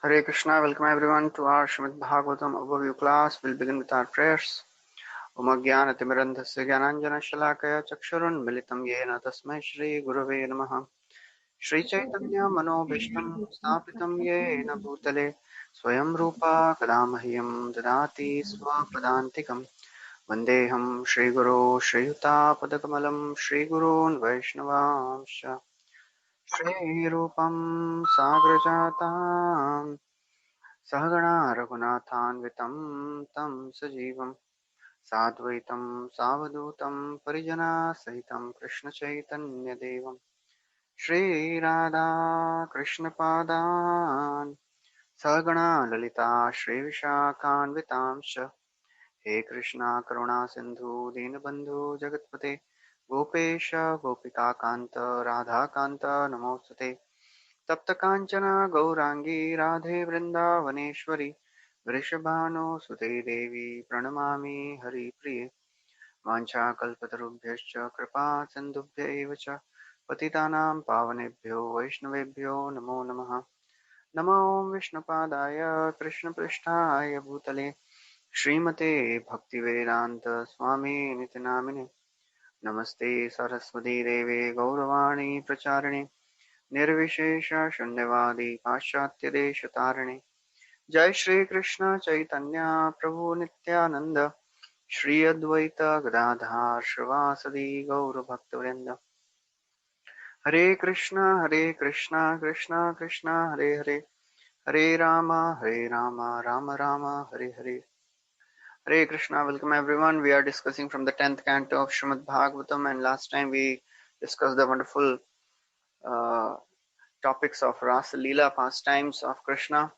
Hare Krishna, welcome everyone to our Srimad Bhagavatam overview class. We'll begin with our prayers. Om Jnanaatimirandhasya Jnananjana Shalakaya Chakshurun Militam Yena Tasmai Shri Gurave Namaha. Shri Chaitanya Manobhishtam Sthapitam Yena Bhutale Swayam Rupa Kadamahyam Dadati Swapadantikam Vandeham Shri Guru Shri Yuta Padakamalam Shri Gurun Vaishnavamsha Shri Rupam Sagrajatam सहगणा रघुनाथान्वितं तं सजीवं साद्वैतं सावधूतं परिजनसहितं कृष्णचैतन्यदेवं श्रीराधा कृष्णपादान् सहगणा ललिता श्रीविशाखान्वितांश्च हे कृष्णा करुणा सिन्धु दीनबन्धु जगत्पते गोपेश गोपिकान्त राधाकान्त नमोऽस्तुते तप्त कांचना गौरांगी राधे वृंदावनेश्वरी वृषभानुसुते देवी प्रणमामि हरिप्रिये वाञ्छाकल्पतरुभ्यश्च कृपा सिन्धुभ्य च पतितानां पावनेभ्यो वैष्णवेभ्यो नमो नमः। नमो विष्णुपादाय कृष्णपृष्ठाय भूतले श्रीमते भक्तिवेदान्त स्वामी नित्यनामिने नमस्ते सरस्वती देवे गौरवाणी प्रचारिणे निर्विशेष शून्यवादी पाश्चात्य देश तारिणे जय श्री कृष्ण चैतन्य प्रभु नित्यानंद श्री अद्वैत गदाधर श्रीवासदि गौर भक्तवृंद हरे Krishna Krishna Krishna Hare Hare Hare Ram Ram Ram Hare Hare Hare Krishna, welcome everyone. We are discussing from the 10th canto of Srimad Bhagavatam, and last time we discussed the wonderful uh, topics of Rasa Leela, pastimes of Krishna,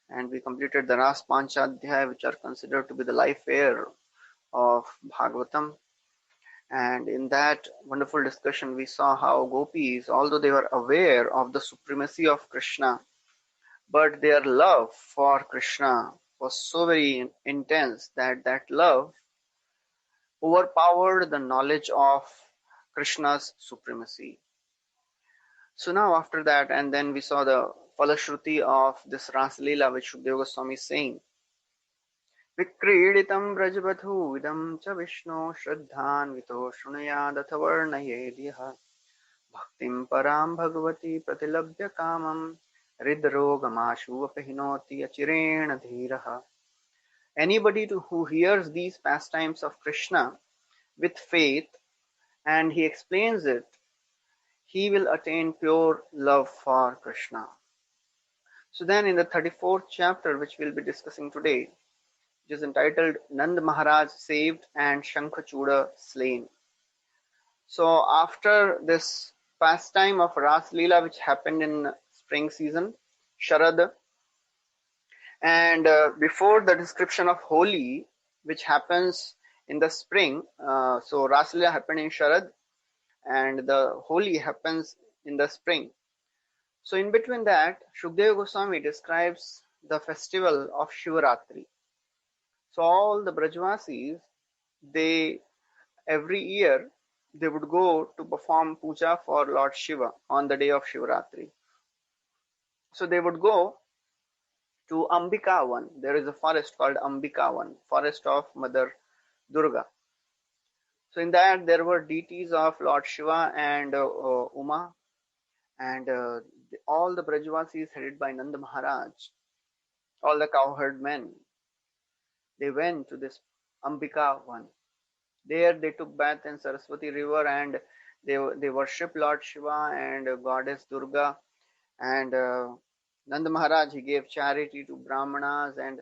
and we completed the Ras Panchadhyaya, which are considered to be the life air of Bhagavatam. And in that wonderful discussion, we saw how gopis, although they were aware of the supremacy of Krishna, but their love for Krishna was so very intense that that love overpowered the knowledge of Krishna's supremacy. So now after that, and then we saw the Falashruti of this Rasa Leela, which Shukadeva Goswami is saying, विक्रीडितं व्रजवधूविदं च विष्णो श्रद्धान्वितो शृणुयादथ वर्णयेद्यः भक्तिं परां भगवती प्रतिलभ्य कामं हृद्रोगमाशु हिनोति अचिरेण धीरः. Anybody who hears these pastimes of Krishna with faith and he explains it, he will attain pure love for Krishna. So then in the 34th chapter, which we'll be discussing today, which is entitled Nand Maharaj Saved and Shankhachuda Slain. So after this pastime of Ras Leela, which happened in spring season, Sharad, and before the description of Holi, which happens in the spring, so Ras Leela happened in Sharad, and the Holi happens in the spring. So in between that, Shukadeva Goswami describes the festival of Shivaratri. So all the Brajvasis, they every year they would go to perform puja for Lord Shiva on the day of Shivaratri. So they would go to Ambikavan. There is a forest called Ambikavan, forest of Mother Durga. So in that there were deities of Lord Shiva and Uma, and all the Brajvasis headed by Nanda Maharaj, all the cowherd men, they went to this Ambikavan. There they took bath in Saraswati river and they worshipped Lord Shiva and Goddess Durga, and Nanda Maharaj, he gave charity to Brahmanas and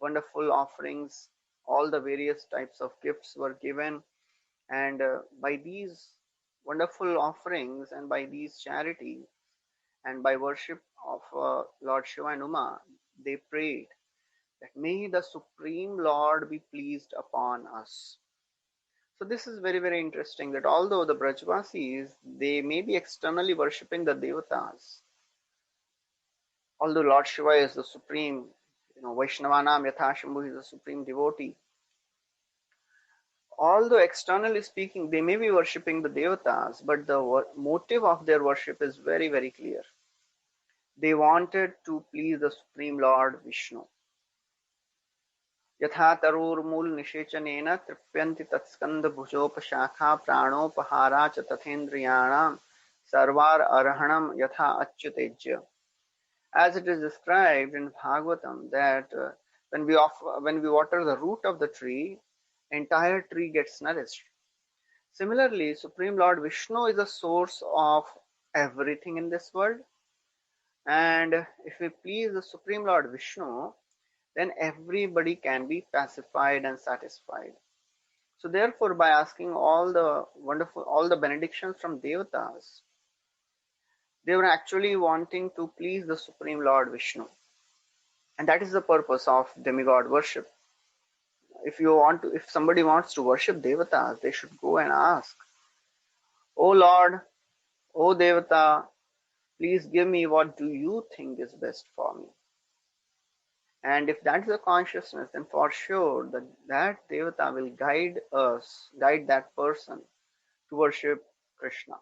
wonderful offerings. All the various types of gifts were given, and by these wonderful offerings and by these charities and by worship of Lord Shiva and Uma, they prayed that may the Supreme Lord be pleased upon us. So this is very, very interesting that although the Brajvasis, they may be externally worshipping the Devatas, although Lord Shiva is the supreme, Vaishnavanam Yatha Shambhu is the supreme devotee, although externally speaking, they may be worshipping the Devatas, but the motive of their worship is very, very clear. They wanted to please the Supreme Lord Vishnu. यथा तरोर्मूल निषेचनेन तृप्यन्ति तत्स्कंद भुजोपशाखा प्राणोपहारा च तथेन्द्रियाणां सर्वार arhanam yatha achyutejya. As it is described in Bhagavatam that when we water the root of the tree, entire tree gets nourished. Similarly, Supreme Lord Vishnu is the source of everything in this world, and if we please the Supreme Lord Vishnu, then everybody can be pacified and satisfied. So therefore, by asking all the benedictions from devatas, they were actually wanting to please the Supreme Lord Vishnu. And that is the purpose of demigod worship. If somebody wants to worship devatas, they should go and ask, "O Lord, O Devata, please give me what do you think is best for me." And if that is the consciousness, then for sure that Devata will guide that person to worship Krishna.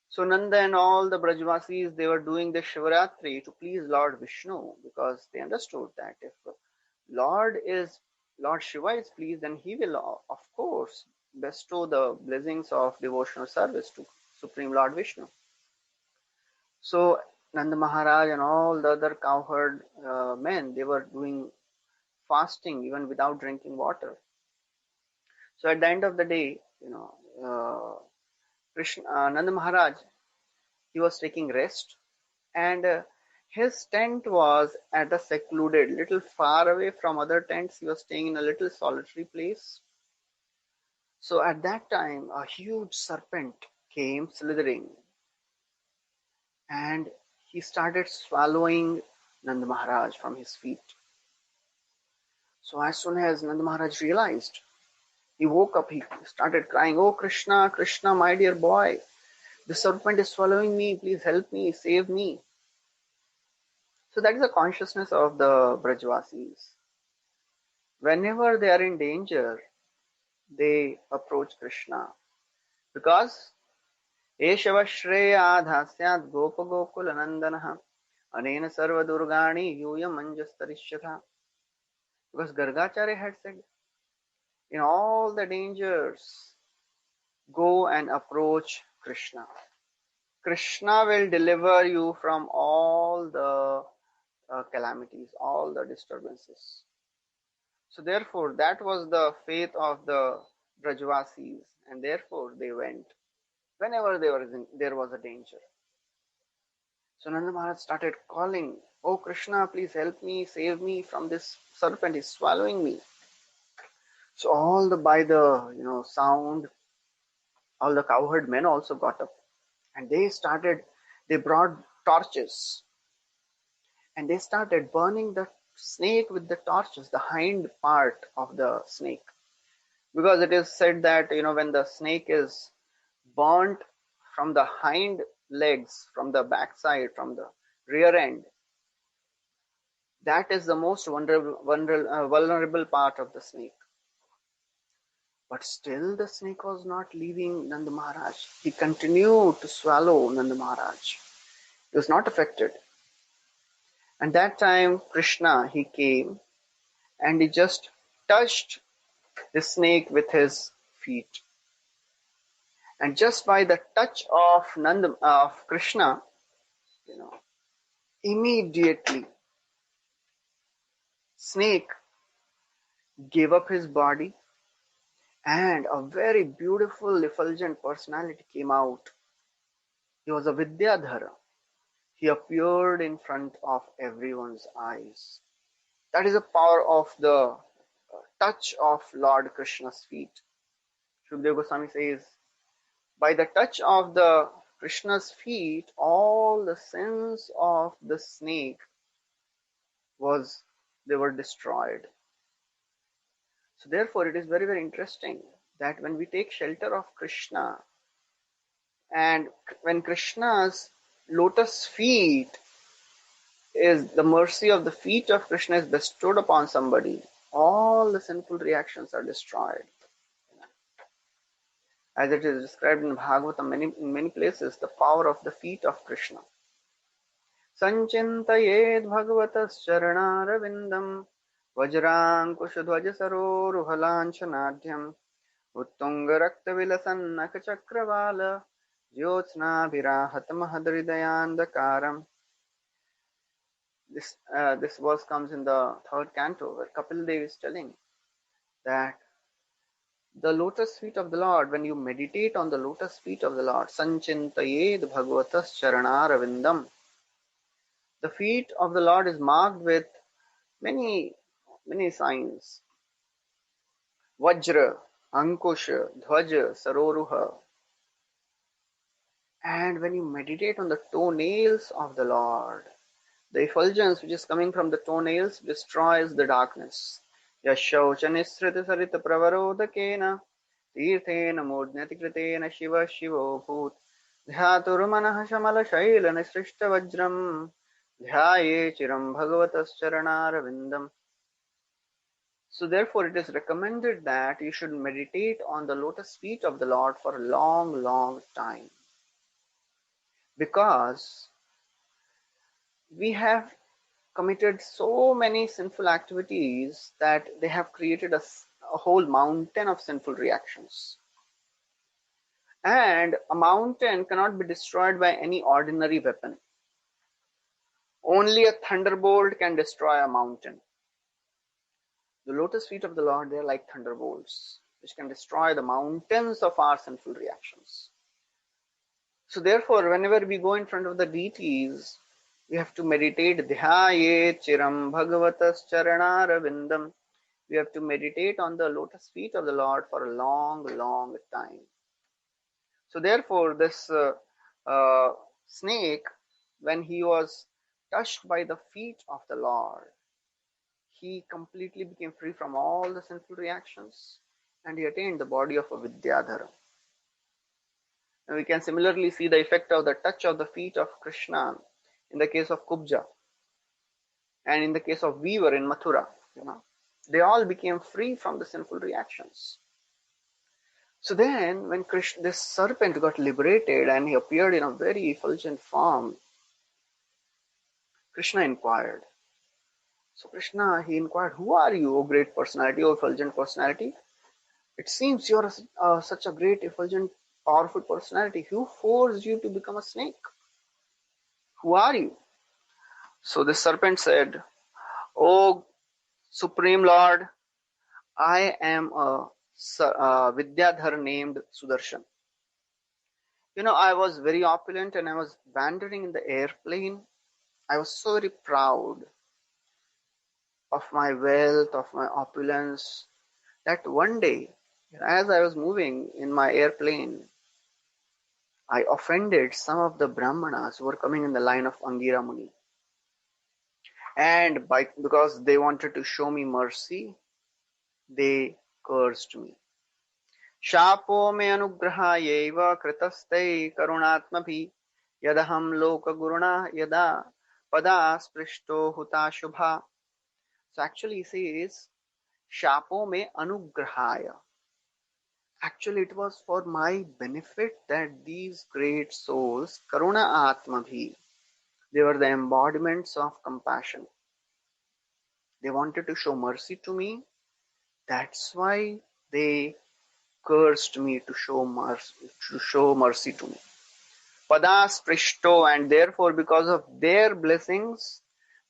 So Nanda and all the Brajvasis, they were doing the Shivaratri to please Lord Vishnu, because they understood that if Lord Shiva is pleased, then he will of course bestow the blessings of devotional service to Supreme Lord Vishnu. So Nanda Maharaj and all the other cowherd men, they were doing fasting even without drinking water. So at the end of the day, Nanda Maharaj, he was taking rest, and his tent was at a secluded, little far away from other tents. He was staying in a little solitary place. So at that time, a huge serpent came slithering, and he started swallowing Nanda Maharaj from his feet. So as soon as Nanda Maharaj realized, he woke up, he started crying, "Oh Krishna, Krishna, my dear boy, the serpent is swallowing me, please help me, save me." So that is the consciousness of the Brajvasis. Whenever they are in danger, they approach Krishna, because Eshava Shreya Dhasyat Gopa Gokul Anandanaha Anena Sarva Durgani Yuyam Anjastarishyatha. Because Gargacharya had said, in all the dangers, go and approach Krishna. Krishna will deliver you from all the calamities, all the disturbances. So therefore, that was the faith of the Brajvasis, and therefore they went whenever there was a danger. So Nanda Maharaj started calling, "Oh Krishna, please help me, save me from this serpent, is swallowing me." So all the by the sound, all the cowherd men also got up, and they brought torches, and they started burning the snake with the torches, the hind part of the snake. Because it is said that when the snake is burnt from the hind legs, from the backside, from the rear end, that is the most vulnerable part of the snake. But still the snake was not leaving Nanda Maharaj. He continued to swallow Nanda Maharaj. He was not affected. And that time Krishna, he came and he just touched the snake with his feet. And just by the touch of Krishna, immediately snake gave up his body, and a very beautiful, effulgent personality came out. He was a Vidyadhara. He appeared in front of everyone's eyes. That is the power of the touch of Lord Krishna's feet. Shukdev Goswami says, by the touch of the Krishna's feet, all the sins of the snake they were destroyed. So therefore, it is very, very interesting that when we take shelter of Krishna, and when Krishna's lotus feet is the mercy of the feet of Krishna is bestowed upon somebody, all the sinful reactions are destroyed. As it is described in Bhagavatam in many places, the power of the feet of Krishna. Sanchintayed bhagavatascharanarvindam vajrankushadhvajasaroruhalanchanadhyam उत्तुङ्गरक्तविलसन्नखचक्रवाल ज्योत्स्नाभिराहतमहदृदयान्धकारम्. This verse comes in the third canto, where Kapil Dev is telling that the lotus feet of the Lord, when you meditate on the lotus feet of the Lord, Sanchintayed Bhagavatas Charanarvindam, the feet of the Lord is marked with many, many signs. Vajra, Ankusha, Dhvaja, Saroruha. And when you meditate on the toenails of the Lord, the effulgence which is coming from the toenails destroys the darkness. Yashauchanisrita sarita pravarodakena tirthena mudnyati kritena shiva shivo bhut dhyaturmanah shamala shailana srishta vajram dhyaye chiram bhagavatas charanarvindam. So therefore it is recommended that you should meditate on the lotus feet of the Lord for a long, long time. Because we have committed so many sinful activities that they have created a whole mountain of sinful reactions. And a mountain cannot be destroyed by any ordinary weapon. Only a thunderbolt can destroy a mountain. The lotus feet of the Lord, they are like thunderbolts, which can destroy the mountains of our sinful reactions. So therefore, whenever we go in front of the deities, we have to meditate dhyaye chiram bhagavatas charanarvindam. We have to meditate on the lotus feet of the Lord for a long, long time. So therefore, this snake, when he was touched by the feet of the Lord, he completely became free from all the sinful reactions and he attained the body of a Vidyadhara. And we can similarly see the effect of the touch of the feet of Krishna in the case of Kubja and in the case of Weaver in Mathura. They all became free from the sinful reactions. So then when this serpent got liberated and he appeared in a very effulgent form, Krishna inquired. So Krishna, he inquired, who are you, O great personality, O effulgent personality? It seems you are such a great, effulgent, powerful personality. Who forced you to become a snake? Who are you? So the serpent said, O Supreme Lord, I am a Vidyadhar named Sudarshan. I was very opulent and I was wandering in the airplane. I was so very proud of my wealth, of my opulence, that one day, as I was moving in my airplane, I offended some of the Brahmanas who were coming in the line of Angira Muni. And because they wanted to show me mercy, they cursed me. Shapo me anugrahayeva kritaste karunatmabhi yadaham loka guruna yada pada sprishto huta shubha. So actually he says, Shapo me anugrahaya. Actually it was for my benefit that these great souls, karuna atmabhi, they were the embodiments of compassion. They wanted to show mercy to me. That's why they cursed me to show mercy to me. Padas prishto, and therefore because of their blessings,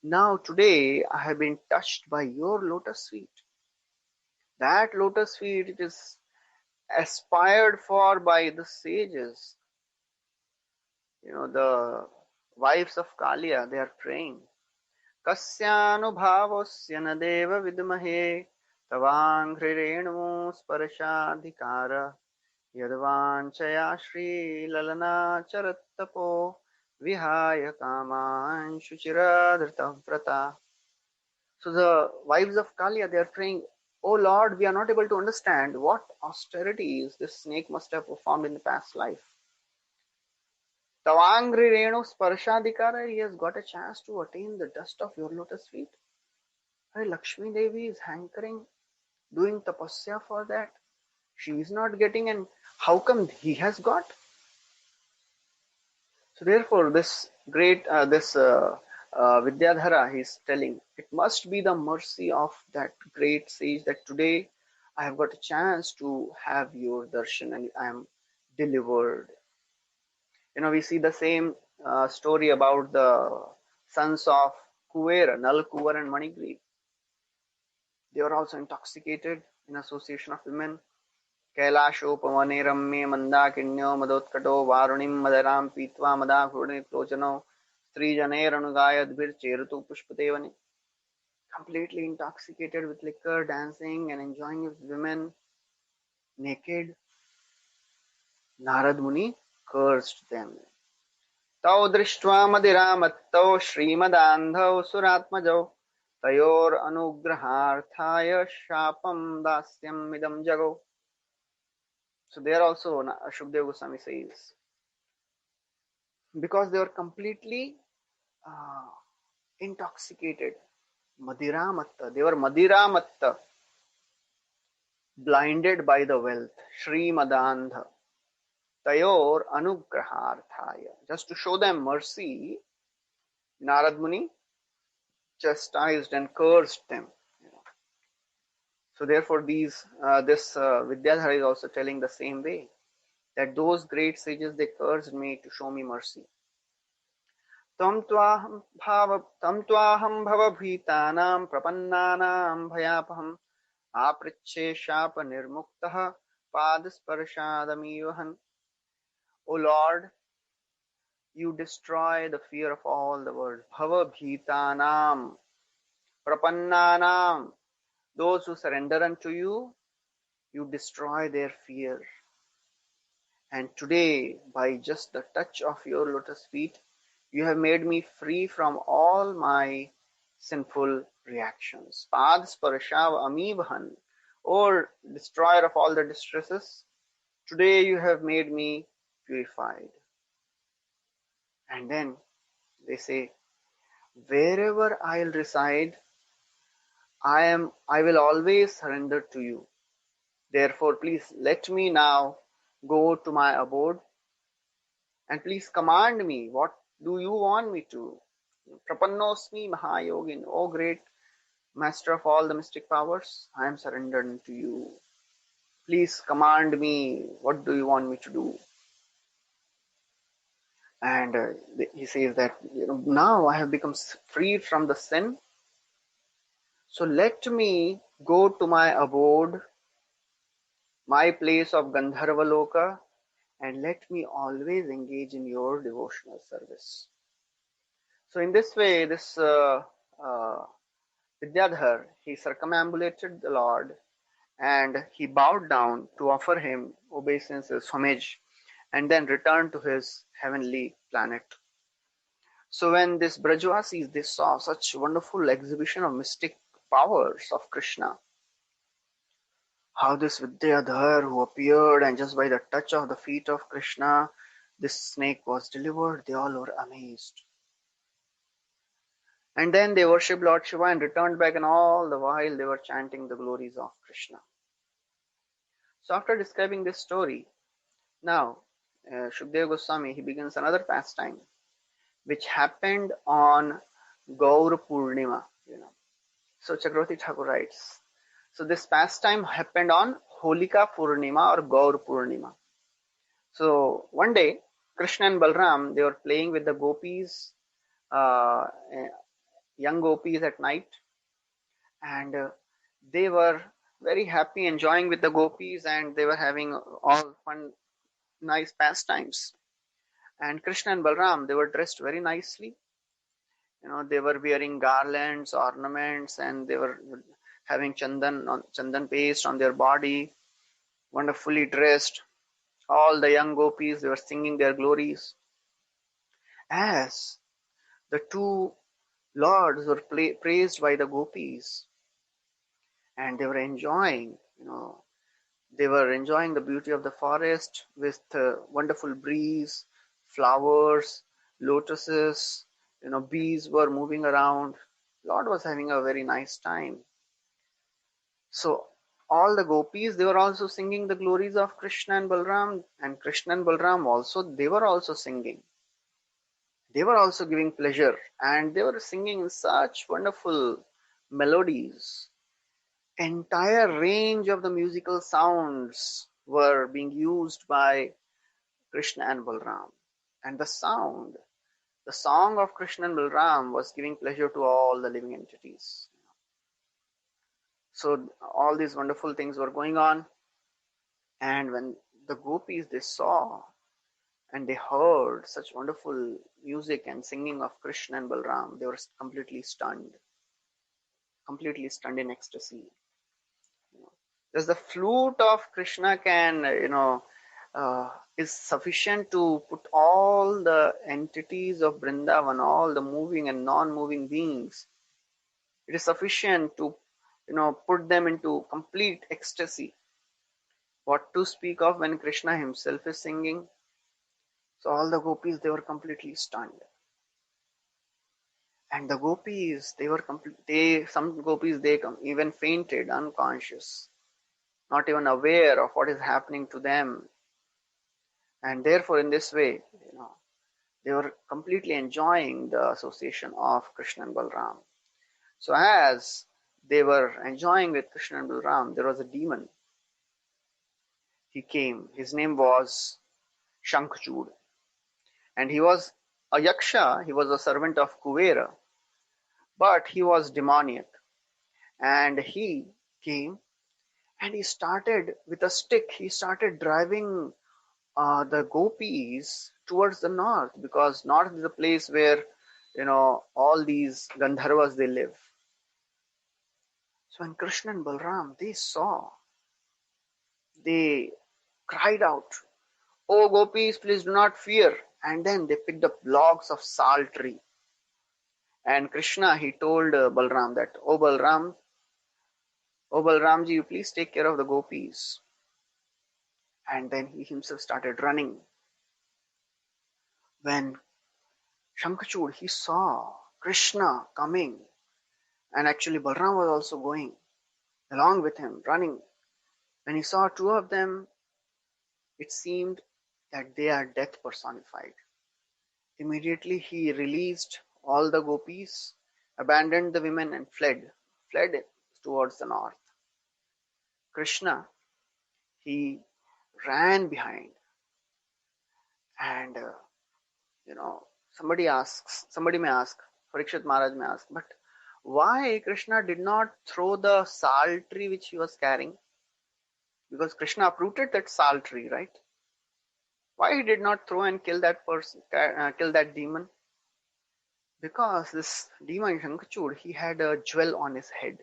now today I have been touched by your lotus feet. That lotus feet, it is aspired for by the sages. The wives of Kalia, they are praying. Kasyanubhavosya na deva vidmahe tavanghrenu sparashadhikara yadvanchaya shri lalana charattapo vihaya kaman shuchiradhrita vrata. So the wives of Kalia, they are praying, Oh Lord, we are not able to understand what austerities this snake must have performed in the past life. Tavangri Renu Sparshadikara, he has got a chance to attain the dust of your lotus feet. Lakshmi Devi is hankering, doing tapasya for that. She is not getting, and how come he has got? So therefore, this great, Vidyadhara, he's telling, it must be the mercy of that great sage that today I have got a chance to have your darshan and I am delivered. We see the same story about the sons of Kuvera, Nal Kuvar and Manigri. They were also intoxicated in association of women. कैलाशोपवने रम्ये मन्दाकिन्यो मदोत्कटो वारुणीं मदरां पीत्वा मदाघूर्णिप्लोचनो स्त्रीजनैरनुगायद्भिर्चेरुतु पुष्पते वने. Completely intoxicated with liquor, dancing and enjoying with women, naked, Narad Muni cursed them. तौ दृष्ट्वा मदिरामत्तौ श्रीमदान्धौ सुरात्मजौ तयोरनुग्रहार्थाय शापं दास्यमिदं जगौ. So there also Shukdev Goswami says, because they were completely uh, intoxicated, Madhiramatta, they were Madhiramatta, blinded by the wealth, Shri Madandha, Tayor Anugraharthaya. Just to show them mercy, Narad Muni chastised and cursed them. So therefore, this Vidyadhara is also telling the same way, that those great sages, they cursed me to show me mercy. Tam twaham bhavabhitaanaam prapannaanaam bhayapaham apriche shapa nirmuktaha padasparshadamivahan. O Lord, you destroy the fear of all the world. Bhavabhitaanaam prapannaanaam. Those who surrender unto you, you destroy their fear. And today, by just the touch of your lotus feet, you have made me free from all my sinful reactions. Pad Sparashav Amibhan, O destroyer of all the distresses, today you have made me purified. And then they say, wherever I'll reside, I will always surrender to you. Therefore, please let me now go to my abode and please command me. What do you want me to? Prapannosmi Mahayogin, O great master of all the mystic powers, I am surrendered to you. Please command me. What do you want me to do? And he says that now I have become freed from the sin. So let me go to my abode, my place of Gandharva Loka, and let me always engage in your devotional service. So in this way, this Vidyadhar, he circumambulated the Lord and he bowed down to offer him obeisances, homage, and then returned to his heavenly planet. So when this Brajvasis, they saw such wonderful exhibition of mystic powers of Krishna, how this Vidyadhar who appeared and just by the touch of the feet of Krishna, this snake was delivered, they all were amazed. And then they worshipped Lord Shiva and returned back, and all the while they were chanting the glories of Krishna. So after describing this story, now Shukdev Goswami, he begins another pastime which happened on Gaur Purnima. So Chakravarti Thakur writes, so this pastime happened on Holika Purnima or Gaur Purnima. So one day, Krishna and Balram, they were playing with the gopis, young gopis at night, and they were very happy, enjoying with the gopis, and they were having all fun, nice pastimes. And Krishna and Balram, they were dressed very nicely. They were wearing garlands, ornaments, and they were having chandan paste on their body, wonderfully dressed. All the young gopis, they were singing their glories. As the two lords were praised by the gopis, and they were enjoying, they were enjoying the beauty of the forest with wonderful breeze, flowers, lotuses, bees were moving around. Lord was having a very nice time. So all the gopis, they were also singing the glories of Krishna and Balram, and Krishna and Balram also, they were also singing. they were also giving pleasure, and they were singing such wonderful melodies. Entire range of the musical sounds were being used by Krishna and Balram. And the song of Krishna and Balram was giving pleasure to all the living entities. So all these wonderful things were going on. And when the gopis, they saw and they heard such wonderful music and singing of Krishna and Balram, they were completely stunned in ecstasy. Because the flute of Krishna can, is sufficient to put all the entities of Vrindavan, all the moving and non-moving beings. It is sufficient to, put them into complete ecstasy. What to speak of when Krishna himself is singing? So all the gopis, they were completely stunned. And the gopis, some gopis, they even fainted, unconscious, not even aware of what is happening to them. And therefore, in this way, they were completely enjoying the association of Krishna and Balram. So as they were enjoying with Krishna and Balram, there was a demon. He came. His name was Shankhchud. And he was a yaksha. He was a servant of Kuvera. But he was demoniac. And he came and he started with a stick. He started driving the gopis towards the north, because north is the place where all these Gandharvas, they live. So when Krishna and Balram, they saw, they cried out, "Oh gopis, please do not fear." And then they picked up logs of sal tree. And Krishna, he told Balram that, "Oh Balramji, you please take care of the gopis." And then he himself started running. When Shankhchud, he saw Krishna coming, and actually Balram was also going along with him, running. When he saw two of them, it seemed that they are death personified. Immediately he released all the gopis, abandoned the women, and fled towards the north. Krishna, he ran behind, and somebody may ask, Parikshit Maharaj may ask, but why Krishna did not throw the sal tree which he was carrying? Because Krishna uprooted that sal tree, right? Why he did not throw and kill that person, kill that demon? Because this demon Shankhchud, he had a jewel on his head.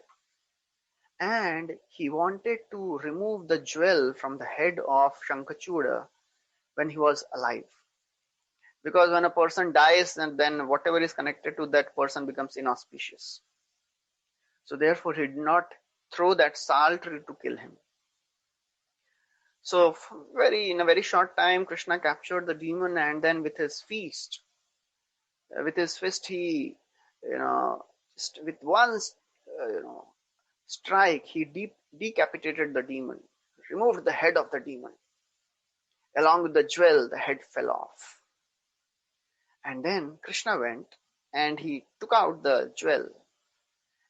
And he wanted to remove the jewel from the head of Shankhchud when he was alive. Because when a person dies, and then whatever is connected to that person becomes inauspicious. So therefore he did not throw that sal tree to kill him. So in a very short time, Krishna captured the demon, and then with his fist, he, with one, strike, he decapitated the demon, removed the head of the demon. Along with the jewel, the head fell off. And then Krishna went and he took out the jewel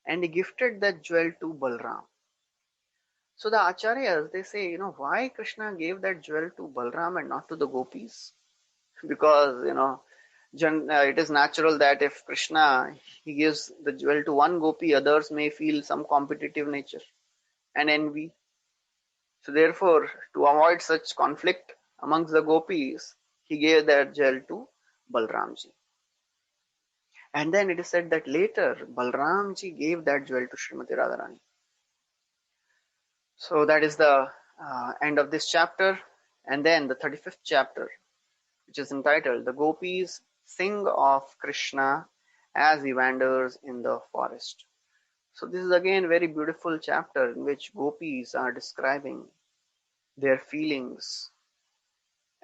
and he gifted that jewel to Balram. So the acharyas, they say, why Krishna gave that jewel to Balram and not to the gopis? Because, it is natural that if Krishna, he gives the jewel to one gopi, others may feel some competitive nature and envy. So therefore, to avoid such conflict amongst the gopis, he gave that jewel to Balramji. And then it is said that later, Balramji gave that jewel to Srimati Radharani. So that is the end of this chapter. And then the 35th chapter, which is entitled, "The Gopis Sing of Krishna as He Wanders in the Forest." So this is again a very beautiful chapter in which gopis are describing their feelings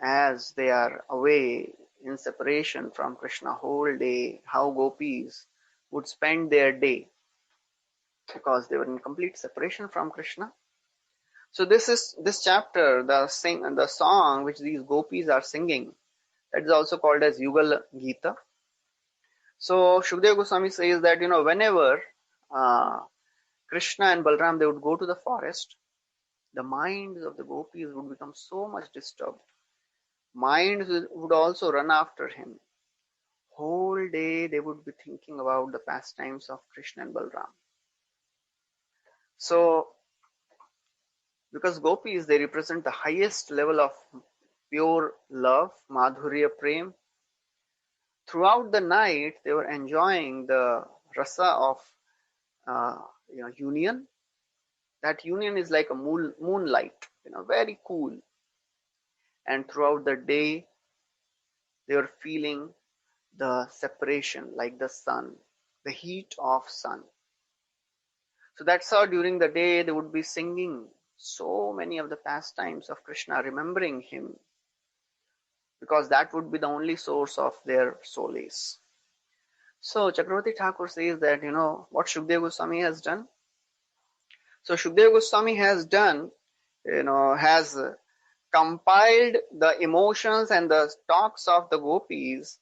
as they are away in separation from Krishna whole day, how gopis would spend their day because they were in complete separation from Krishna. So this chapter, the song which these gopis are singing, that is also called as Yugal Gita. So Shukdev Goswami says that, whenever uh, Krishna and Balram, they would go to the forest, the minds of the gopis would become so much disturbed. Minds would also run after him. Whole day they would be thinking about the pastimes of Krishna and Balram. So, because gopis, they represent the highest level of pure love, madhurya prem. Throughout the night, they were enjoying the rasa of union. That union is like a moonlight, very cool. And throughout the day, they were feeling the separation, like the sun, the heat of sun. So that's how during the day they would be singing so many of the pastimes of Krishna, remembering him, because that would be the only source of their solace. So Chakravarti Thakur says that, what Shukdev Goswami has done. So Shukdev Goswami has done, has compiled the emotions and the talks of the gopis.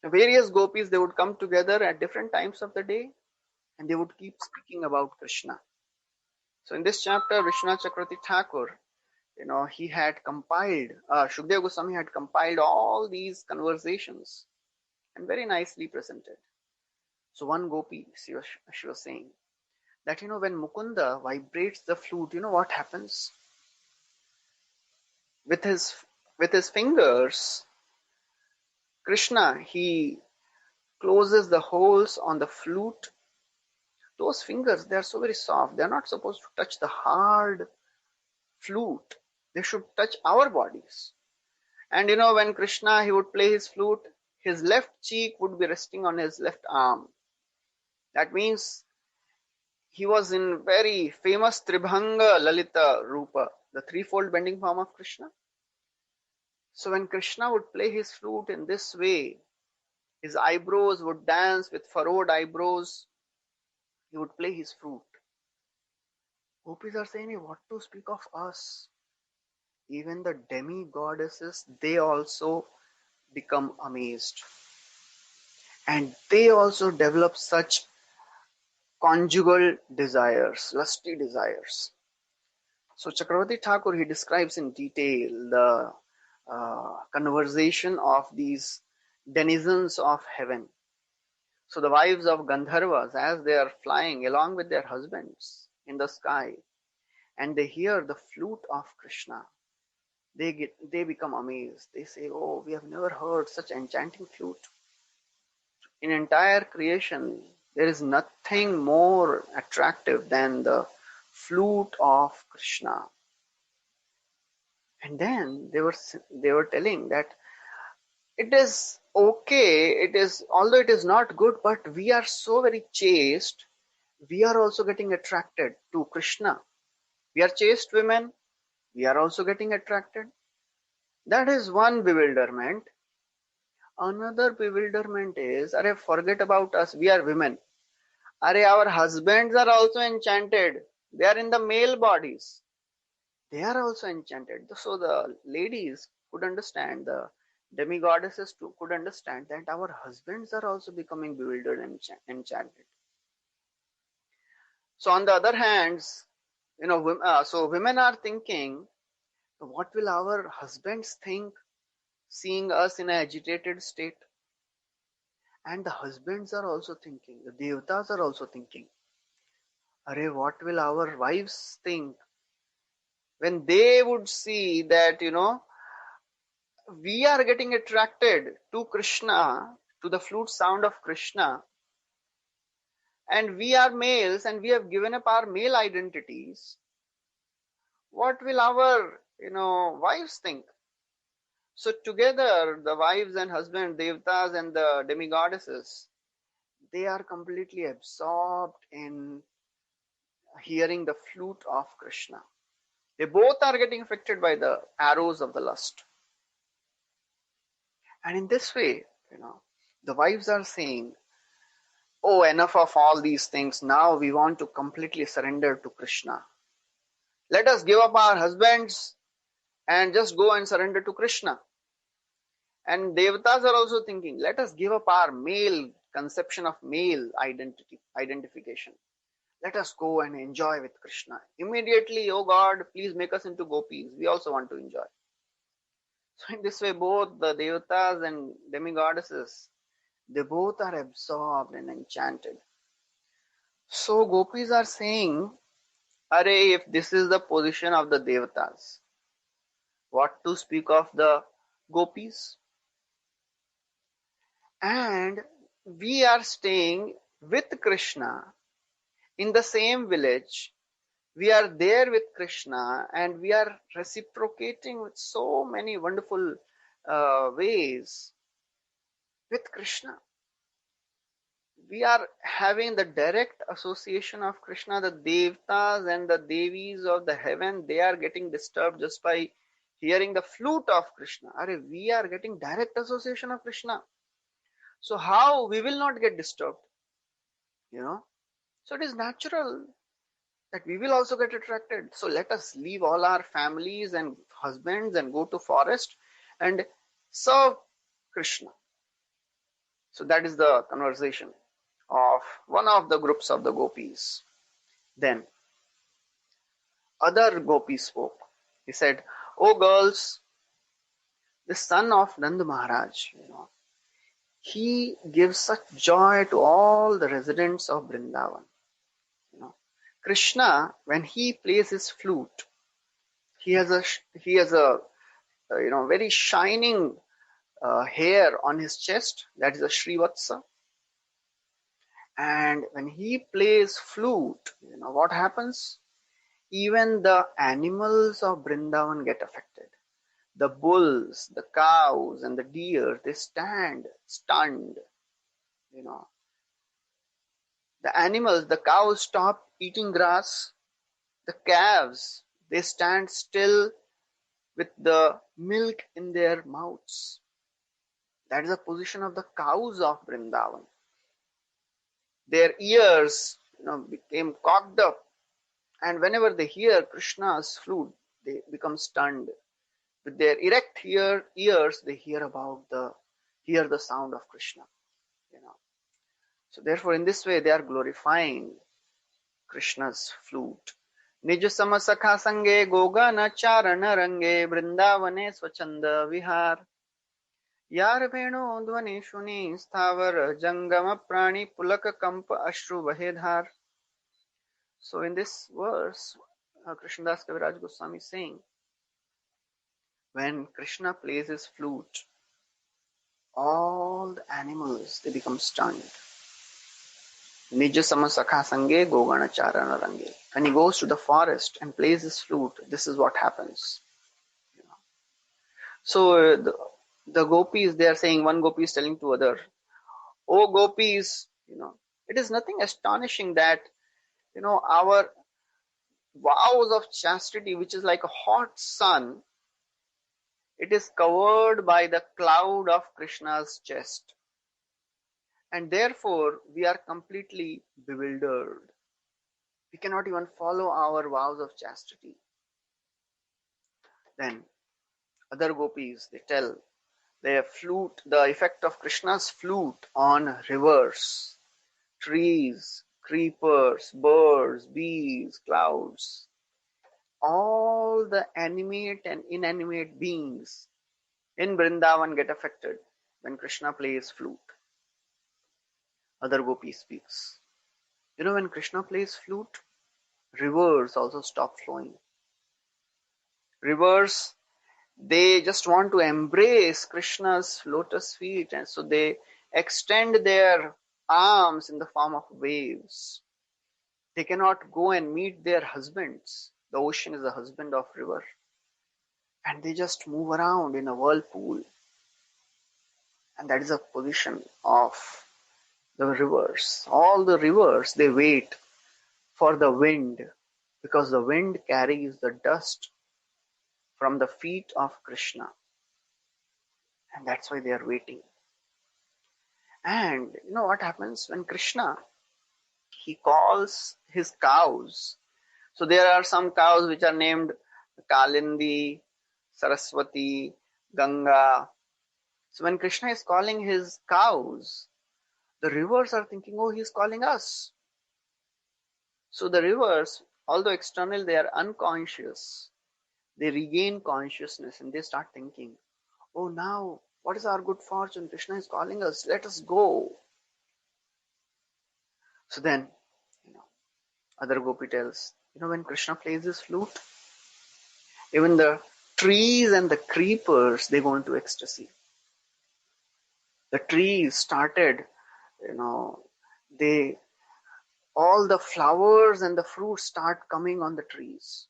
Various gopis, they would come together at different times of the day and they would keep speaking about Krishna. So in this chapter, Vishwanath Chakravarti Thakur, he had compiled, Shukdev Goswami had compiled all these conversations and very nicely presented. So one gopi, she was saying that, when Mukunda vibrates the flute, what happens? With his fingers, Krishna, he closes the holes on the flute. Those fingers, they are so very soft. They are not supposed to touch the hard flute. They should touch our bodies. And when Krishna, he would play his flute, his left cheek would be resting on his left arm. That means he was in very famous Tribhanga Lalita Rupa, the threefold bending form of Krishna. So when Krishna would play his flute in this way, his eyebrows would dance with furrowed eyebrows. He would play his flute. Gopis are saying, what to speak of us? Even the demi-goddesses, they also become amazed. And they also develop such conjugal desires, lusty desires. So Chakravarti Thakur, he describes in detail the conversation of these denizens of heaven. So the wives of Gandharvas, as they are flying along with their husbands in the sky, and they hear the flute of Krishna, they become amazed. They say, oh, we have never heard such enchanting flute. In entire creation, there is nothing more attractive than the flute of Krishna. And then they were telling that it is okay, although it is not good, but we are so very chaste, we are also getting attracted to Krishna. We are chaste women, we are also getting attracted. That is one bewilderment. Another bewilderment is, forget about us, we are women. Our husbands are also enchanted. They are in the male bodies. They are also enchanted. So the ladies could understand, the demigoddesses too could understand that our husbands are also becoming bewildered and enchanted. So on the other hand, so women are thinking, what will our husbands think seeing us in an agitated state? And the husbands are also thinking, the devatas are also thinking, what will our wives think when they would see that, we are getting attracted to Krishna, to the flute sound of Krishna, and we are males and we have given up our male identities. What will our, wives think? So together, the wives and husbands, devatas and the demigoddesses, they are completely absorbed in hearing the flute of Krishna. They both are getting affected by the arrows of the lust. And in this way, the wives are saying, oh, enough of all these things. Now we want to completely surrender to Krishna. Let us give up our husbands and just go and surrender to Krishna. And devatas are also thinking, let us give up our male conception of male identification. Let us go and enjoy with Krishna. Immediately, oh God, please make us into gopis. We also want to enjoy. So in this way, both the devatas and demigoddesses, they both are absorbed and enchanted. So gopis are saying, Are, if this is the position of the devatas, what to speak of the gopis? And we are staying with Krishna in the same village. We are there with Krishna and we are reciprocating with so many wonderful ways with Krishna. We are having the direct association of Krishna. The Devatas and the Devis of the heaven, they are getting disturbed just by hearing the flute of Krishna. We are getting direct association of Krishna. So how we will not get disturbed? So it is natural that we will also get attracted. So let us leave all our families and husbands and go to forest and serve Krishna. So that is the conversation of one of the groups of the gopis. Then other gopis spoke. He said, "Oh girls, the son of Nand Maharaj, he gives such joy to all the residents of Vrindavan. Krishna, when he plays his flute, he has a very shining hair on his chest. That is a Srivatsa. And when he plays flute, what happens? Even the animals of Vrindavan get affected. The bulls, the cows, and the deer, they stand stunned. The animals, the cows stop eating grass. The calves, they stand still with the milk in their mouths. That is the position of the cows of Vrindavan. Their ears, became cocked up, and whenever they hear Krishna's flute, they become stunned. With their erect ears, they hear the sound of Krishna. So therefore, in this way, they are glorifying Krishna's flute. Nij sama sakha sange gogana charana range vrindavane swachanda vihar. Yar veno dhvani shuni sthavar jangama prani pulaka kampa ashru vahedhar. So in this verse, Krishnadas Kaviraj Goswami is saying, when Krishna plays his flute, all the animals, they become stunned. Nija samasakha sange gogana charana range. When he goes to the forest and plays his flute, this is what happens. So the gopis, they are saying, one gopi is telling to other, "Oh gopis, it is nothing astonishing that our vows of chastity, which is like a hot sun, it is covered by the cloud of Krishna's chest. And therefore, we are completely bewildered. We cannot even follow our vows of chastity." Then other gopis, they tell their flute, the effect of Krishna's flute on rivers, trees, creepers, birds, bees, clouds, all the animate and inanimate beings in Vrindavan get affected when Krishna plays flute. Other gopi speaks. When Krishna plays flute, rivers also stop flowing. Rivers, they just want to embrace Krishna's lotus feet, and so they extend their arms in the form of waves. They cannot go and meet their husbands. The ocean is the husband of river. And they just move around in a whirlpool. And that is the position of the rivers. All the rivers, they wait for the wind, because the wind carries the dust from the feet of Krishna. And that's why they are waiting. And what happens when Krishna, he calls his cows. So there are some cows which are named Kalindi, Saraswati, Ganga, So when Krishna is calling his cows, the rivers are thinking, oh, he's calling us. So the rivers, although external, they are unconscious. They regain consciousness and they start thinking, oh, now what is our good fortune? Krishna is calling us. Let us go. So then, other gopi tells, when Krishna plays his flute, even the trees and the creepers, they go into ecstasy. The trees started, they all the flowers and the fruits start coming on the trees.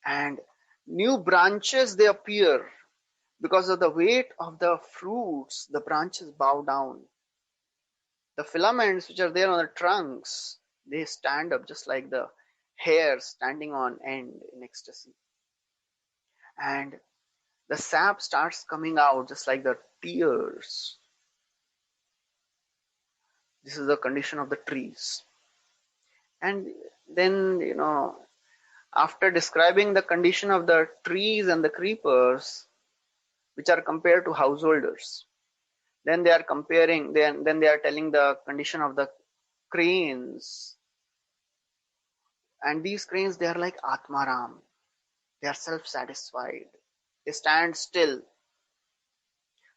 And new branches, they appear. Because of the weight of the fruits, the branches bow down. The filaments which are there on the trunks, they stand up just like the hair standing on end in ecstasy. And the sap starts coming out just like the tears. This is the condition of the trees. And then, after describing the condition of the trees and the creepers, which are compared to householders, then they are comparing, then they are telling the condition of the cranes. And these cranes, they are like Atmaram. They are self-satisfied. They stand still.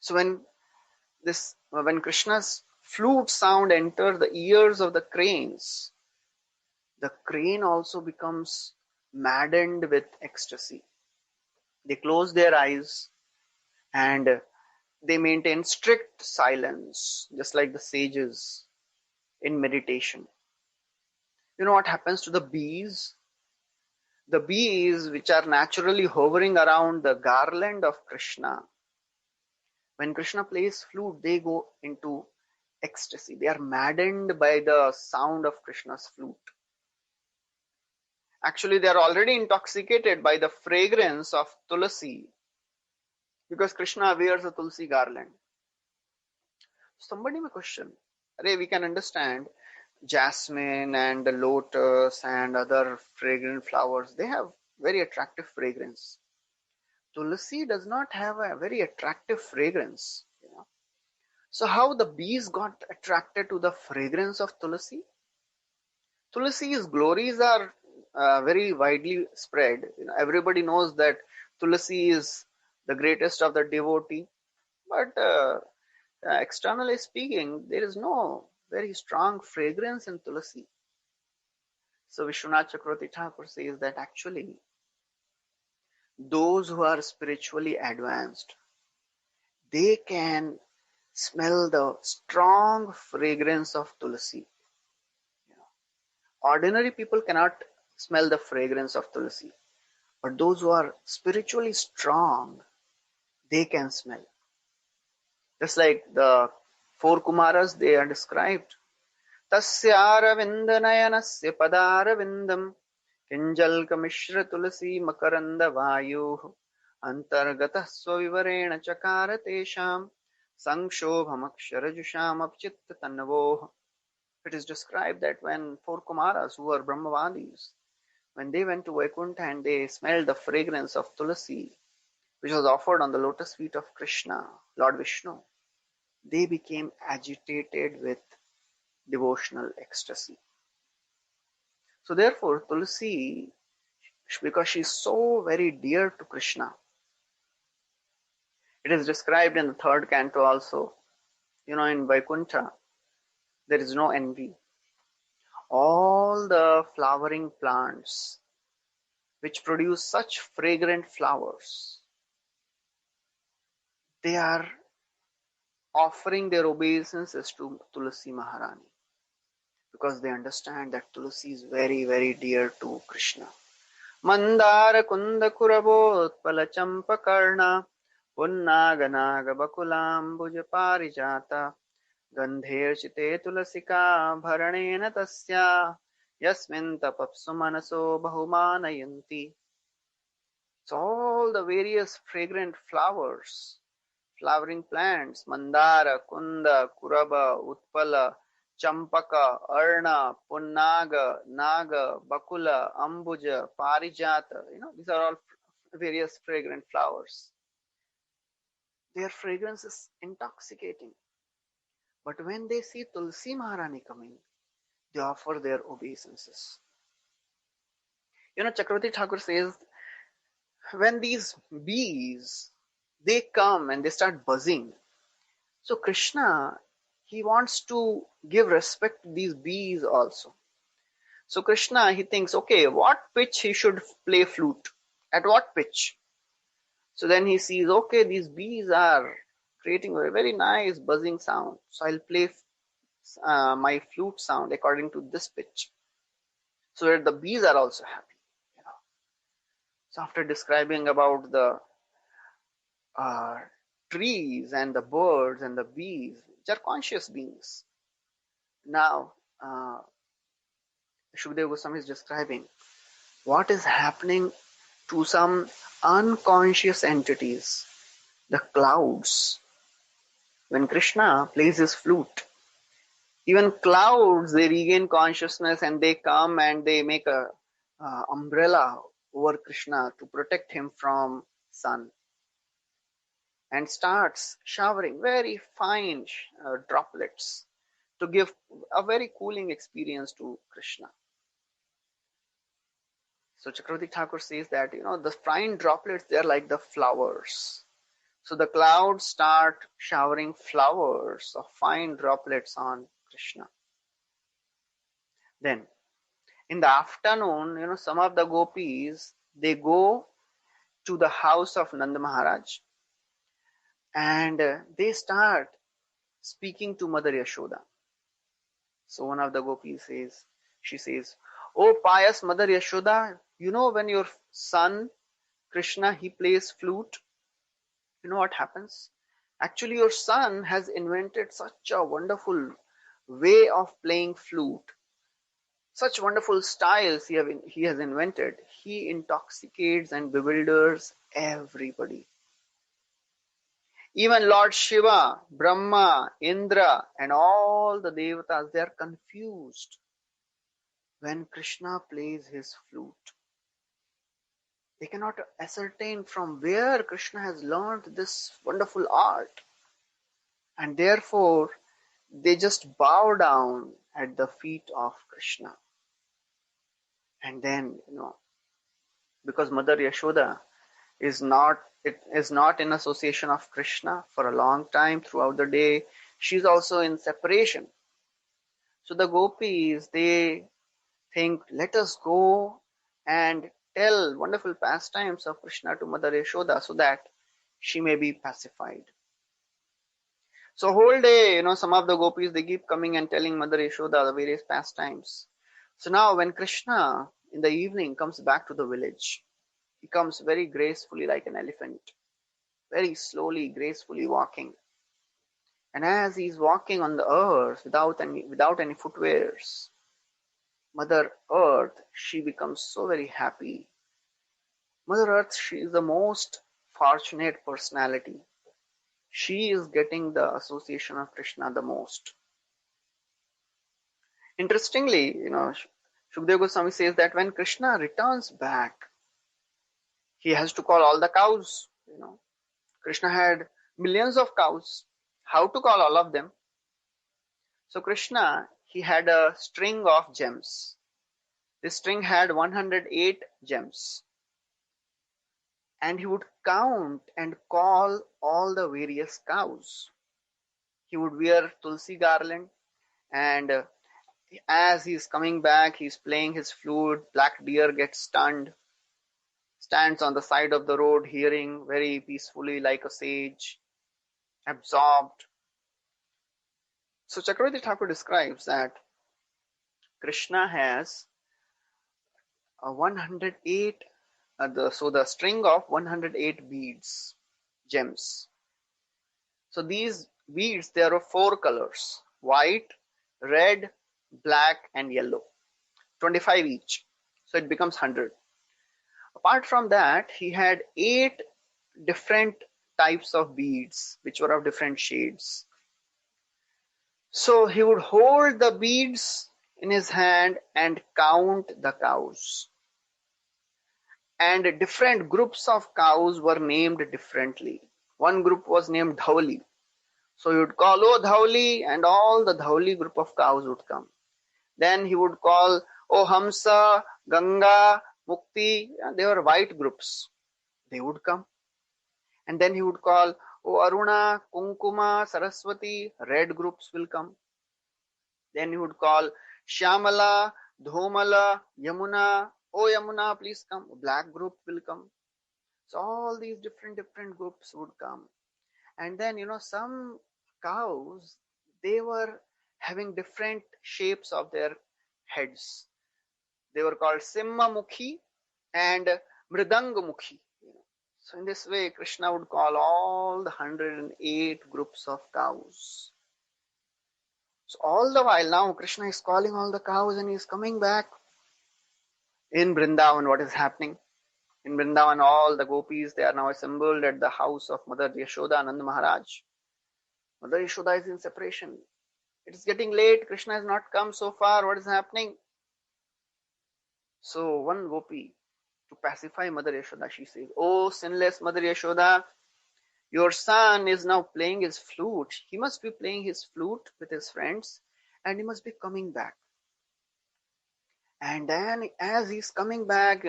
So when Krishna's flute sound enters the ears of the cranes, the crane also becomes maddened with ecstasy. They close their eyes and they maintain strict silence, just like the sages in meditation. You know what happens to the bees? The bees, which are naturally hovering around the garland of Krishna, when Krishna plays flute, they go into ecstasy. They are maddened by the sound of Krishna's flute. Actually, they are already intoxicated by the fragrance of tulasi, because Krishna wears a tulsi garland. Somebody may question, we can understand jasmine and the lotus and other fragrant flowers, they have very attractive fragrance. Tulasi does not have a very attractive fragrance. So how the bees got attracted to the fragrance of tulasi? Tulasi's glories are very widely spread. Everybody knows that tulasi is the greatest of the devotee, but externally speaking, there is no very strong fragrance in tulasi. So Vishwanath Chakravarti Thakur says that actually those who are spiritually advanced, they can smell the strong fragrance of tulasi. Ordinary people cannot smell the fragrance of tulasi, but those who are spiritually strong, they can smell. Just like the four Kumaras, they are described. Tasyara vindanayanasya padara vindam kinjalka mishra tulasi makaranda vayu antargata swavivarena chakara tesham sankshobham aksharajusham apchitta tanavoh. It is described that when four Kumaras, who were Brahmavadis, when they went to Vaikuntha and they smelled the fragrance of tulasi, which was offered on the lotus feet of Krishna, Lord Vishnu, they became agitated with devotional ecstasy. So therefore, tulasi, because she is so very dear to Krishna, it is described in the third canto also. In Vaikuntha, there is no envy. All the flowering plants which produce such fragrant flowers, they are offering their obeisances to Tulasi Maharani, because they understand that Tulasi is very, very dear to Krishna. Mandara kunda kurabotpala champakarna punnaga naga bakulambuja parijata gandher chite tulasika bharanena tasya yasmin tapapsu manaso bahumanayanti. So all the various fragrant flowering plants, mandara, kunda, kuraba, utpala, champaka, arna, punnaga, naga, bakula, ambuja, parijata, these are all various fragrant flowers. Their fragrance is intoxicating. But when they see Tulsi Maharani coming, they offer their obeisances. Chakravarti Thakur says, when these bees, they come and they start buzzing. So Krishna, he wants to give respect to these bees also. So Krishna, he thinks, okay, what pitch he should play flute? At what pitch? So then he sees, okay, these bees are creating a very nice buzzing sound. So I'll play my flute sound according to this pitch, so that the bees are also happy. So after describing about the uh, trees and the birds and the bees, which are conscious beings, now Shukdev Goswami is describing what is happening to some unconscious entities, the clouds. When Krishna plays his flute, even clouds, they regain consciousness and they come and they make a umbrella over Krishna to protect him from sun, and starts showering very fine droplets to give a very cooling experience to Krishna. So Chakravarti Thakur says that, the fine droplets, they're like the flowers. So the clouds start showering flowers of fine droplets on Krishna. Then in the afternoon, some of the gopis, they go to the house of Nanda Maharaj, and they start speaking to Mother Yashoda. So one of the gopis says, she says, "Oh pious Mother Yashoda, when your son Krishna, he plays flute, you know what happens? Actually, your son has invented such a wonderful way of playing flute. Such wonderful styles he has invented. He intoxicates and bewilders everybody. Even Lord Shiva, Brahma, Indra, and all the devatas, they are confused when Krishna plays his flute. They cannot ascertain from where Krishna has learned this wonderful art. And therefore, they just bow down at the feet of Krishna. And then, because Mother Yashoda is not in association of Krishna for a long time throughout the day, she's also in separation. So the gopis, they think, let us go and tell wonderful pastimes of Krishna to Mother Yashoda so that she may be pacified. So whole day, some of the gopis, they keep coming and telling Mother Yashoda the various pastimes. So now when Krishna in the evening comes back to the village, he comes very gracefully like an elephant, very slowly, gracefully walking. And as he's walking on the earth without any footwears, Mother Earth, she becomes so very happy. Mother Earth, she is the most fortunate personality. She is getting the association of Krishna the most. Interestingly, Shukdev Goswami says that when Krishna returns back, he has to call all the cows. Krishna had millions of cows. How to call all of them? So Krishna, he had a string of gems. This string had 108 gems. And he would count and call all the various cows. He would wear tulsi garland, and as he's coming back, he's playing his flute. Black deer gets stunned, stands on the side of the road, hearing very peacefully like a sage, absorbed. So Chakravarti Thakur describes that Krishna has 108, the string of 108 beads, gems. So these beads, there are 4 colors: white, red, black, and yellow. 25 each. So it becomes 100. Apart from that, he had 8 different types of beads, which were of different shades. So he would hold the beads in his hand and count the cows. And different groups of cows were named differently. One group was named Dhauli. So he would call, oh Dhauli, and all the Dhauli group of cows would come. Then he would call, oh Hamsa, Ganga, Mukti, and they were white groups. They would come. And then he would call, oh Aruna, Kunkuma, Saraswati, red groups will come. Then he would call Shyamala, Dhomala, Yamuna, oh Yamuna, please come. Black group will come. So all these different groups would come. And then, some cows, they were having different shapes of their heads. They were called Simma Mukhi and Mridanga Mukhi. So in this way, Krishna would call all the 108 groups of cows. So all the while now, Krishna is calling all the cows and he is coming back. In Vrindavan, what is happening? In Vrindavan, all the gopis, they are now assembled at the house of Mother Yashoda, Nanda Maharaj. Mother Yashoda is in separation. It is getting late. Krishna has not come so far. What is happening? So one gopi, to pacify Mother Yashoda, she says, oh sinless Mother Yashoda, your son is now playing his flute. He must be playing his flute with his friends and he must be coming back. And then as he's coming back,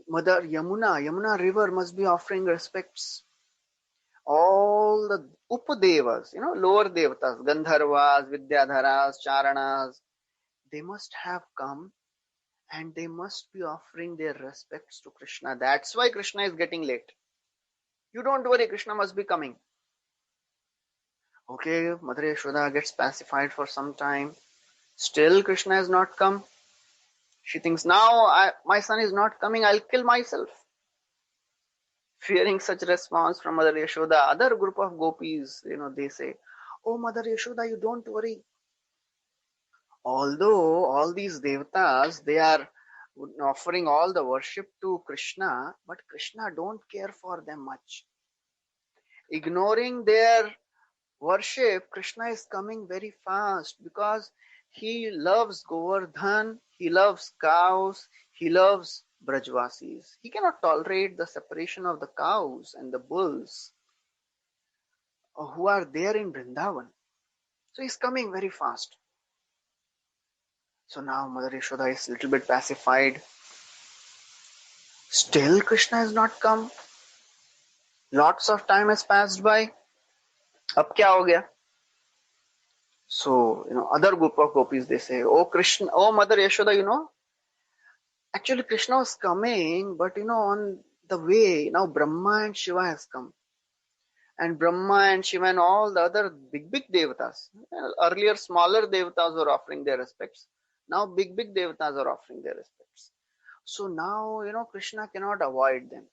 Mother Yamuna river must be offering respects. All the Upadevas, lower devatas, Gandharvas, Vidyadharas, Charanas, they must have come and they must be offering their respects to Krishna. That's why Krishna is getting late. You don't worry, Krishna must be coming. Okay, Mother Yashoda gets pacified for some time. Still Krishna has not come. She thinks, now my son is not coming, I'll kill myself. Fearing such response from Mother Yashoda, other group of gopis, they say, oh Mother Yashoda, you don't worry. Although all these devatas, they are offering all the worship to Krishna, but Krishna don't care for them much. Ignoring their worship, Krishna is coming very fast because he loves Govardhan, he loves cows, he loves Brajvasis. He cannot tolerate the separation of the cows and the bulls who are there in Vrindavan. So he's coming very fast. So now Mother Yashoda is a little bit pacified. Still Krishna has not come. Lots of time has passed by. Ab kya ho gaya? So, other group of gopis, they say, oh Krishna, oh Mother Yashoda, actually Krishna was coming, but on the way, now Brahma and Shiva has come. And Brahma and Shiva and all the other big devatas. Earlier, smaller devatas were offering their respects. Now, big devatas are offering their respects. So now, Krishna cannot avoid them.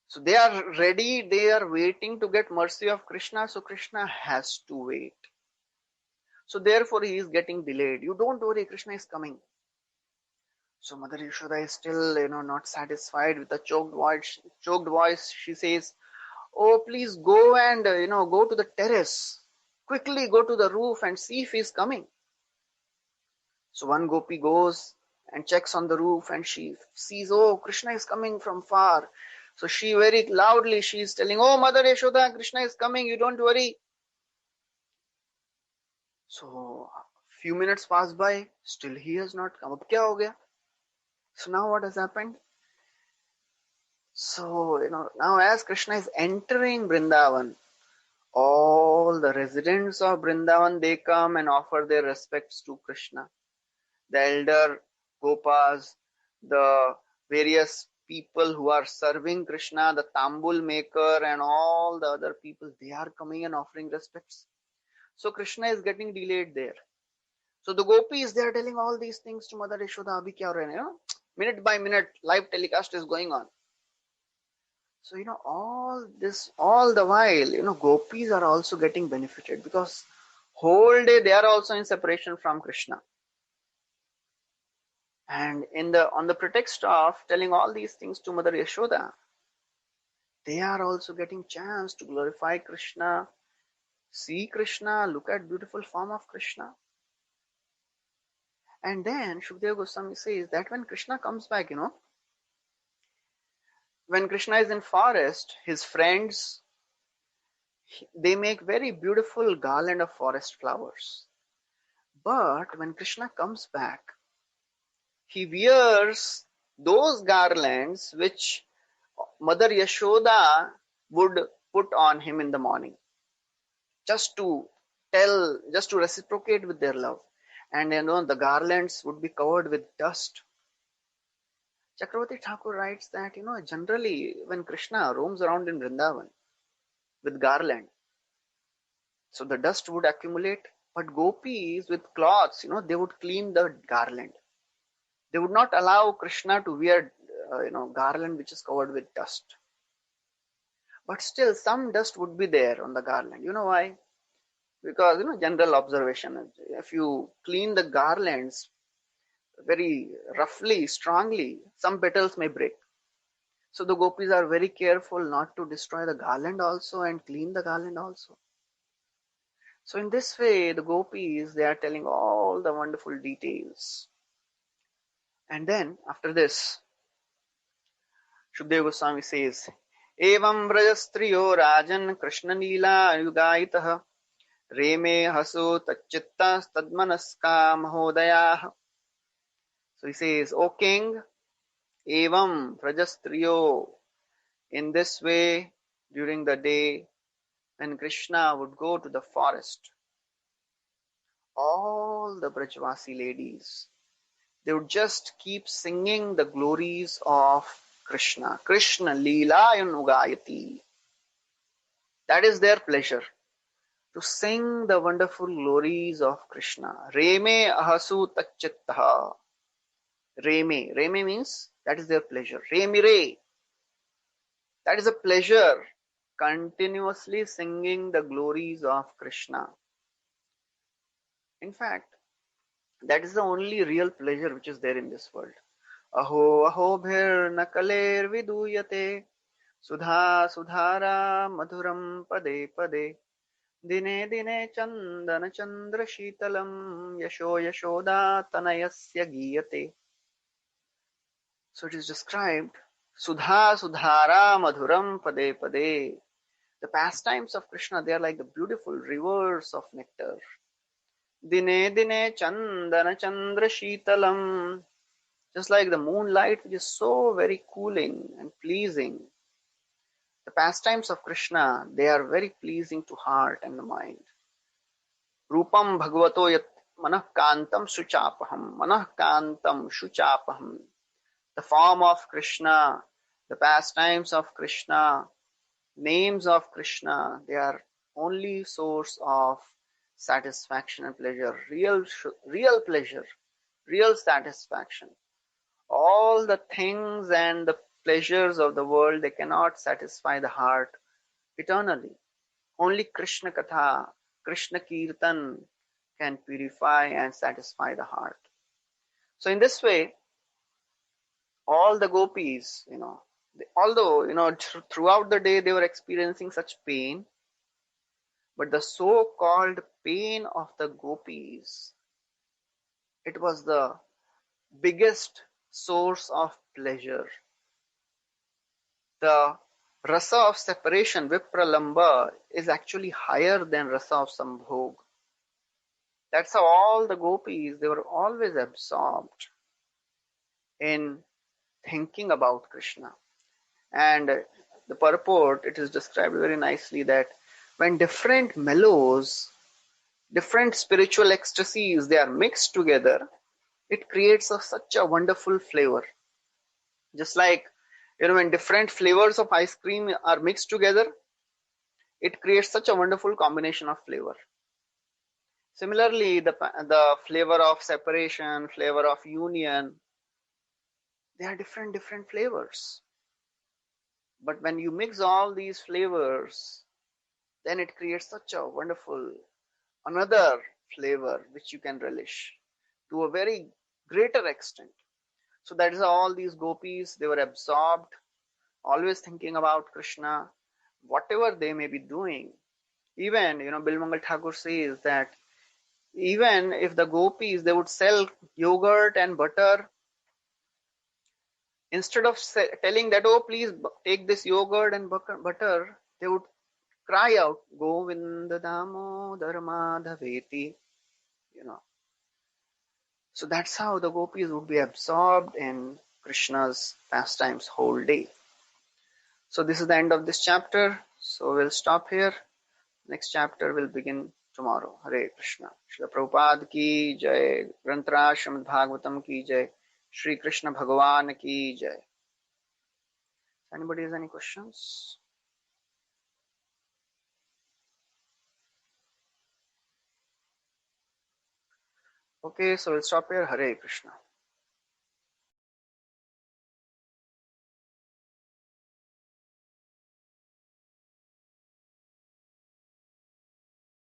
So they are ready, they are waiting to get mercy of Krishna. So Krishna has to wait. So therefore, he is getting delayed. You don't worry, Krishna is coming. So Mother Yashoda is still, not satisfied with the choked voice. She says, oh, please go and, go to the terrace. Quickly go to the roof and see if he is coming. So one gopi goes and checks on the roof and she sees, oh, Krishna is coming from far. So she very loudly, she is telling, oh, Mother Yashoda, Krishna is coming, you don't worry. So few minutes pass by, still he has not come. Ab kya ho gaya? So now what has happened? So, now as Krishna is entering Vrindavan, all the residents of Vrindavan, they come and offer their respects to Krishna. The elder Gopas, the various people who are serving Krishna, the tambul maker and all the other people, they are coming and offering respects. So Krishna is getting delayed there. So the gopis, they are telling all these things to Mother Yashoda, abhi kya ho raha hai, minute by minute, live telecast is going on. So, all the while, gopis are also getting benefited because whole day they are also in separation from Krishna. And on the pretext of telling all these things to Mother Yashoda, they are also getting chance to glorify Krishna, see Krishna, look at beautiful form of Krishna. And then Shukadeva Goswami says that when Krishna comes back, When Krishna is in forest, his friends, they make very beautiful garland of forest flowers. But when Krishna comes back, he wears those garlands which Mother Yashoda would put on him in the morning, just to just to reciprocate with their love. And the garlands would be covered with dust. Chakravarti Thakur writes that, generally when Krishna roams around in Vrindavan with garland, so the dust would accumulate, but gopis with cloths, they would clean the garland. They would not allow Krishna to wear, garland which is covered with dust. But still, some dust would be there on the garland. You know why? Because, general observation, if you clean the garlands very roughly, strongly, some petals may break. So the gopis are very careful not to destroy the garland also and clean the garland also. So in this way, the gopis, they are telling all the wonderful details. And then after this, Shukdev Goswami says, Evam Vrajastriyo Rajan Krishna Leela Yugaitah Reme Hasu Tachitta Tadmanaska Mahodayah. So he says, O king, Evam Vrajastriyo, in this way, during the day, when Krishna would go to the forest, all the Brajvasi ladies, they would just keep singing the glories of Krishna. Krishna Leela Yunugayati. That is their pleasure, to sing the wonderful glories of Krishna. Reme ahasu tachittaha. Reme. Reme means that is their pleasure. Reme re. That is a pleasure, continuously singing the glories of Krishna. In fact, that is the only real pleasure which is there in this world. Aho aho bhir nakaler viduyate sudha sudhara madhuram pade pade dine dine chandana chandra shitalam yasho yashoda tanayasya giyate. So it is described, sudha sudhara madhuram pade pade. The pastimes of Krishna, they are like the beautiful rivers of nectar. Dine dine chandana chandra shitalam. Just like the moonlight, which is so very cooling and pleasing. The pastimes of Krishna, they are very pleasing to heart and the mind. Rupam bhagavato yat manah kantam shuchapaham. Manah kantam shuchapaham. The form of Krishna, the pastimes of Krishna, names of Krishna, they are only source of satisfaction and pleasure. Real pleasure, real satisfaction. All the things and the pleasures of the world, they cannot satisfy the heart eternally. Only Krishna Katha, Krishna Kirtan can purify and satisfy the heart. So in this way, all the gopis, although, throughout the day they were experiencing such pain, but the so-called pain of the gopis, it was the biggest source of pleasure. The rasa of separation, vipralamba, is actually higher than rasa of sambhog. That's how all the gopis, they were always absorbed in thinking about Krishna. And the purport, it is described very nicely that when different mellows, different spiritual ecstasies, they are mixed together, it creates such a wonderful flavor. Just like, when different flavors of ice cream are mixed together, it creates such a wonderful combination of flavor. Similarly, the flavor of separation, flavor of union, they are different flavors. But when you mix all these flavors, then it creates such a wonderful another flavor which you can relish to a very greater extent. So that is how all these gopis, they were absorbed, always thinking about Krishna, whatever they may be doing. Even, Bilmangal Thakur says that even if the gopis, they would sell yogurt and butter Instead of telling that, oh, please take this yogurt and butter, they would cry out, Govinda Damodar Madhaveti, you know. So that's how the gopis would be absorbed in Krishna's pastimes whole day. So this is the end of this chapter. So we'll stop here. Next chapter will begin tomorrow. Hare Krishna. Srila Prabhupada ki jai. Granthra Srimad Bhagavatam ki jai. Shri Krishna Bhagavan ki jai. Anybody has any questions? Okay, so we'll stop here. Hare Krishna.